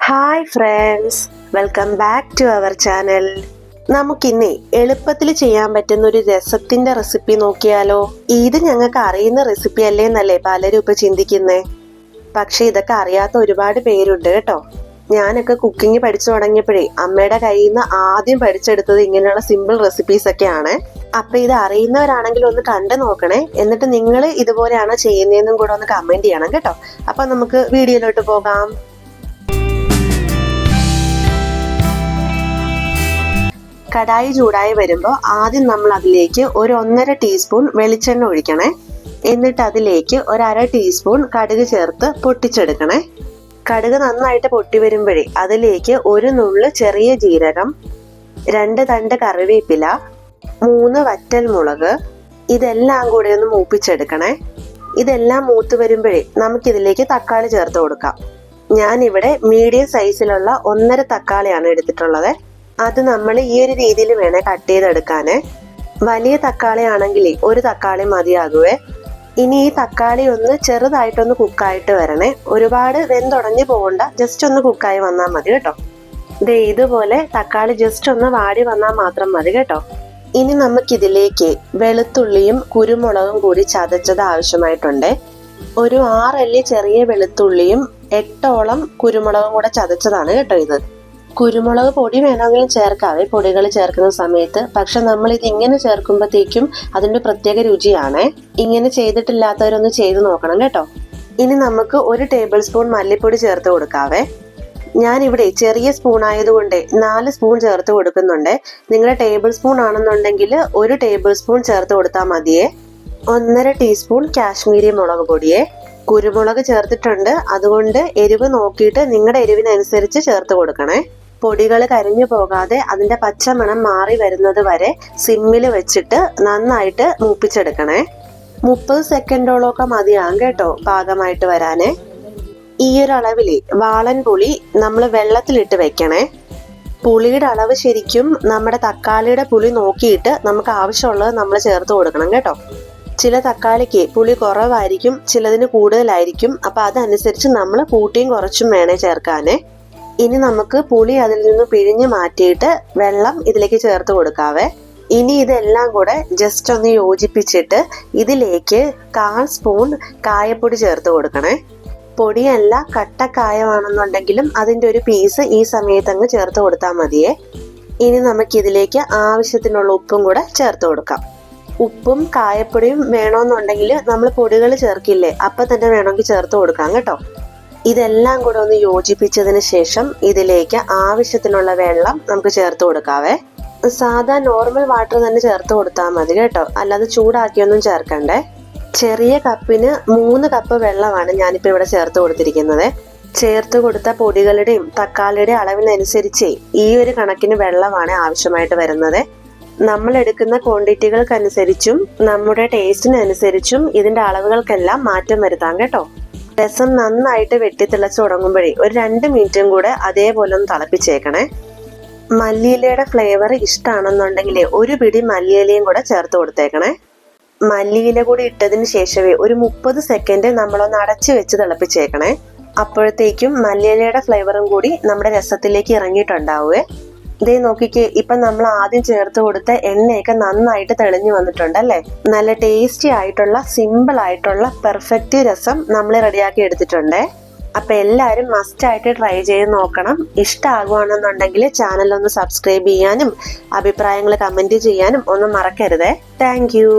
Hi friends, welcome back to our channel. നമുക്കിന്ന് എളുപ്പത്തിൽ ചെയ്യാൻ പറ്റുന്ന ഒരു രസത്തിന്റെ റെസിപ്പി നോക്കിയാലോ? ഇത് ഞങ്ങൾക്ക് അറിയുന്ന റെസിപ്പി അല്ലേന്നല്ലേ പലരും ഇപ്പൊ ചിന്തിക്കുന്നേ. പക്ഷെ ഇതൊക്കെ അറിയാത്ത ഒരുപാട് പേരുണ്ട് കേട്ടോ. ഞാനൊക്കെ കുക്കിംഗ് പഠിച്ചു തുടങ്ങിയപ്പോഴേ അമ്മയുടെ കയ്യിൽ നിന്ന് ആദ്യം പഠിച്ചെടുത്തത് ഇങ്ങനെയുള്ള സിമ്പിൾ റെസിപ്പീസ് ഒക്കെയാണ്. അപ്പൊ ഇത് അറിയുന്നവരാണെങ്കിൽ ഒന്ന് കണ്ടു നോക്കണേ. എന്നിട്ട് നിങ്ങൾ ഇതുപോലെയാണോ ചെയ്യുന്നതെന്നും കൂടെ ഒന്ന് കമന്റ് ചെയ്യണം കേട്ടോ. അപ്പൊ നമുക്ക് വീഡിയോയിലോട്ട് പോകാം. കടായി ചൂടായി വരുമ്പോൾ ആദ്യം നമ്മൾ അതിലേക്ക് ഒരു 1.5 ടീസ്പൂൺ വെളിച്ചെണ്ണ ഒഴിക്കണേ. എന്നിട്ട് അതിലേക്ക് ഒരു 1/2 ടീസ്പൂൺ കടുക് ചേർത്ത് പൊട്ടിച്ചെടുക്കണേ. കടുക് നന്നായിട്ട് പൊട്ടി വരുമ്പോഴേ അതിലേക്ക് ഒരു നുള്ള് ചെറിയ ജീരകം, 2 തണ്ട് കറിവേപ്പില, 3 വറ്റൽ മുളക്, ഇതെല്ലാം കൂടി ഒന്ന് മൂപ്പിച്ചെടുക്കണേ. ഇതെല്ലാം മൂത്ത് വരുമ്പോഴേ നമുക്കിതിലേക്ക് തക്കാളി ചേർത്ത് കൊടുക്കാം. ഞാനിവിടെ മീഡിയം സൈസിലുള്ള 1.5 തക്കാളിയാണ് എടുത്തിട്ടുള്ളത്. അത് നമ്മൾ ഈ ഒരു രീതിയിൽ വേണേ കട്ട് ചെയ്തെടുക്കാന്. വലിയ തക്കാളി ആണെങ്കിൽ ഒരു തക്കാളി മതിയാകുവേ. ഇനി ഈ തക്കാളി ഒന്ന് ചെറുതായിട്ടൊന്ന് കുക്കായിട്ട് വരണേ. ഒരുപാട് വെന്തുടഞ്ഞു പോകണ്ട, ജസ്റ്റ് ഒന്ന് കുക്കായി വന്നാൽ മതി കേട്ടോ. ഇതുപോലെ തക്കാളി ജസ്റ്റ് ഒന്ന് വാടി വന്നാൽ മാത്രം മതി കേട്ടോ. ഇനി നമുക്കിതിലേക്ക് വെളുത്തുള്ളിയും കുരുമുളകും കൂടി ചതച്ചത് ആവശ്യമായിട്ടുണ്ട്. ഒരു 6 അല്ലി ചെറിയ വെളുത്തുള്ളിയും 8ഓളം കുരുമുളകും കൂടെ ചതച്ചതാണ് കേട്ടോ ഇത്. കുരുമുളക് പൊടി വേണമെങ്കിലും ചേർക്കാവേ പൊടികൾ ചേർക്കുന്ന സമയത്ത്. പക്ഷെ നമ്മൾ ഇത് ഇങ്ങനെ ചേർക്കുമ്പോഴത്തേക്കും അതിന്റെ പ്രത്യേക രുചിയാണ്. ഇങ്ങനെ ചെയ്തിട്ടില്ലാത്തവരൊന്ന് ചെയ്ത് നോക്കണം കേട്ടോ. ഇനി നമുക്ക് 1 ടേബിൾ സ്പൂൺ മല്ലിപ്പൊടി ചേർത്ത് കൊടുക്കാവേ. ഞാനിവിടെ ചെറിയ സ്പൂൺ ആയതുകൊണ്ട് 4 സ്പൂൺ ചേർത്ത് കൊടുക്കുന്നുണ്ട്. നിങ്ങളുടെ ടേബിൾ സ്പൂൺ ആണെന്നുണ്ടെങ്കിൽ 1 ടേബിൾ സ്പൂൺ ചേർത്ത് കൊടുത്താൽ മതിയേ. 1.5 ടീസ്പൂൺ കാശ്മീരി മുളക് പൊടിയെ. കുരുമുളക് ചേർത്തിട്ടുണ്ട്, അതുകൊണ്ട് എരിവ് നോക്കിയിട്ട് നിങ്ങളുടെ എരിവിനനുസരിച്ച് ചേർത്ത് കൊടുക്കണേ. പൊടികൾ കരിഞ്ഞു പോകാതെ അതിന്റെ പച്ചമണം മാറി വരുന്നത് വരെ സിമ്മിൽ വെച്ചിട്ട് നന്നായിട്ട് മൂപ്പിച്ചെടുക്കണേ. 30 സെക്കൻഡോളൊക്കെ മതിയാകും കേട്ടോ പാകമായിട്ട് വരാനേ. ഈ ഒരു അളവില് വാളൻ പുളി നമ്മൾ വെള്ളത്തിലിട്ട് വെക്കണേ. പുളിയുടെ അളവ് ശരിക്കും നമ്മുടെ തക്കാളിയുടെ പുളി നോക്കിയിട്ട് നമുക്ക് ആവശ്യമുള്ളത് നമ്മൾ ചേർത്ത് കൊടുക്കണം കേട്ടോ. ചില തക്കാളിക്ക് പുളി കുറവായിരിക്കും, ചിലതിന് കൂടുതലായിരിക്കും. അപ്പൊ അതനുസരിച്ച് നമ്മൾ കൂട്ടിയും കുറച്ചും വേണേ ചേർക്കാനേ. ഇനി നമുക്ക് പുളി അതിൽ നിന്ന് പിഴിഞ്ഞ് മാറ്റിയിട്ട് വെള്ളം ഇതിലേക്ക് ചേർത്ത് കൊടുക്കാവേ. ഇനി ഇതെല്ലാം കൂടെ ജസ്റ്റ് ഒന്ന് യോജിപ്പിച്ചിട്ട് ഇതിലേക്ക് 1/4 സ്പൂൺ കായപ്പൊടി ചേർത്ത് കൊടുക്കണേ. പൊടിയല്ല, കട്ടക്കായമാണെന്നുണ്ടെങ്കിലും അതിന്റെ ഒരു പീസ് ഈ സമയത്ത് അങ്ങ് ചേർത്ത് കൊടുത്താൽ മതിയേ. ഇനി നമുക്കിതിലേക്ക് ആവശ്യത്തിനുള്ള ഉപ്പും കൂടെ ചേർത്ത് കൊടുക്കാം. ഉപ്പും കായപ്പൊടിയും വേണമെന്നുണ്ടെങ്കിൽ നമ്മൾ പൊടികൾ ചേർക്കില്ലേ, അപ്പൊ തന്നെ വേണമെങ്കിൽ ചേർത്ത് കൊടുക്കാം കേട്ടോ. ഇതെല്ലാം കൂടെ ഒന്ന് യോജിപ്പിച്ചതിന് ശേഷം ഇതിലേക്ക് ആവശ്യത്തിനുള്ള വെള്ളം നമുക്ക് ചേർത്ത് കൊടുക്കാവേ. സാധാ നോർമൽ വാട്ടർ തന്നെ ചേർത്ത് കൊടുത്താൽ മതി കേട്ടോ, അല്ലാതെ ചൂടാക്കിയൊന്നും ചേർക്കണ്ടേ. ചെറിയ കപ്പിന് 3 കപ്പ് വെള്ളമാണ് ഞാനിപ്പോൾ ഇവിടെ ചേർത്ത് കൊടുത്തിരിക്കുന്നത്. ചേർത്ത് കൊടുത്ത പൊടികളുടെയും തക്കാളിയുടെയും അളവിനനുസരിച്ച് ഈ ഒരു കണക്കിന് വെള്ളമാണ് ആവശ്യമായിട്ട് വരുന്നത്. നമ്മൾ എടുക്കുന്ന ക്വാണ്ടിറ്റികൾക്കനുസരിച്ചും നമ്മുടെ ടേസ്റ്റിനനുസരിച്ചും ഇതിന്റെ അളവുകൾക്കെല്ലാം മാറ്റം വരുത്താം കേട്ടോ. രസം നന്നായിട്ട് വെട്ടിത്തിളച്ച് തുടങ്ങുമ്പോഴേ ഒരു 2 മിനിറ്റും കൂടെ അതേപോലെ ഒന്ന് തിളപ്പിച്ചേക്കണേ. മല്ലിയിലയുടെ ഫ്ലേവർ ഇഷ്ടമാണെന്നുണ്ടെങ്കിൽ ഒരു പിടി മല്ലിയിലയും കൂടെ ചേർത്ത് കൊടുത്തേക്കണേ. മല്ലിയില കൂടി ഇട്ടതിന് ശേഷമേ ഒരു 30 സെക്കൻഡ് നമ്മളൊന്ന് അടച്ചു വെച്ച് തിളപ്പിച്ചേക്കണേ. അപ്പോഴത്തേക്കും മല്ലിയിലയുടെ ഫ്ലേവറും കൂടി നമ്മുടെ രസത്തിലേക്ക് ഇറങ്ങിയിട്ടുണ്ടാവുമേ. ഇതേ നോക്കിക്കേ, ഇപ്പൊ നമ്മൾ ആദ്യം ചേർത്ത് കൊടുത്ത എണ്ണയൊക്കെ നന്നായിട്ട് തെളിഞ്ഞു വന്നിട്ടുണ്ടല്ലേ. നല്ല ടേസ്റ്റി ആയിട്ടുള്ള സിമ്പിൾ ആയിട്ടുള്ള പെർഫെക്റ്റ് രസം നമ്മൾ റെഡിയാക്കി എടുത്തിട്ടുണ്ട്. അപ്പൊ എല്ലാവരും മസ്റ്റ് ആയിട്ട് ട്രൈ ചെയ്ത് നോക്കണം. ഇഷ്ടമാകുവാണെന്നുണ്ടെങ്കിൽ ചാനൽ ഒന്ന് സബ്സ്ക്രൈബ് ചെയ്യാനും അഭിപ്രായങ്ങൾ കമന്റ് ചെയ്യാനും ഒന്നും മറക്കരുതേ. Thank you.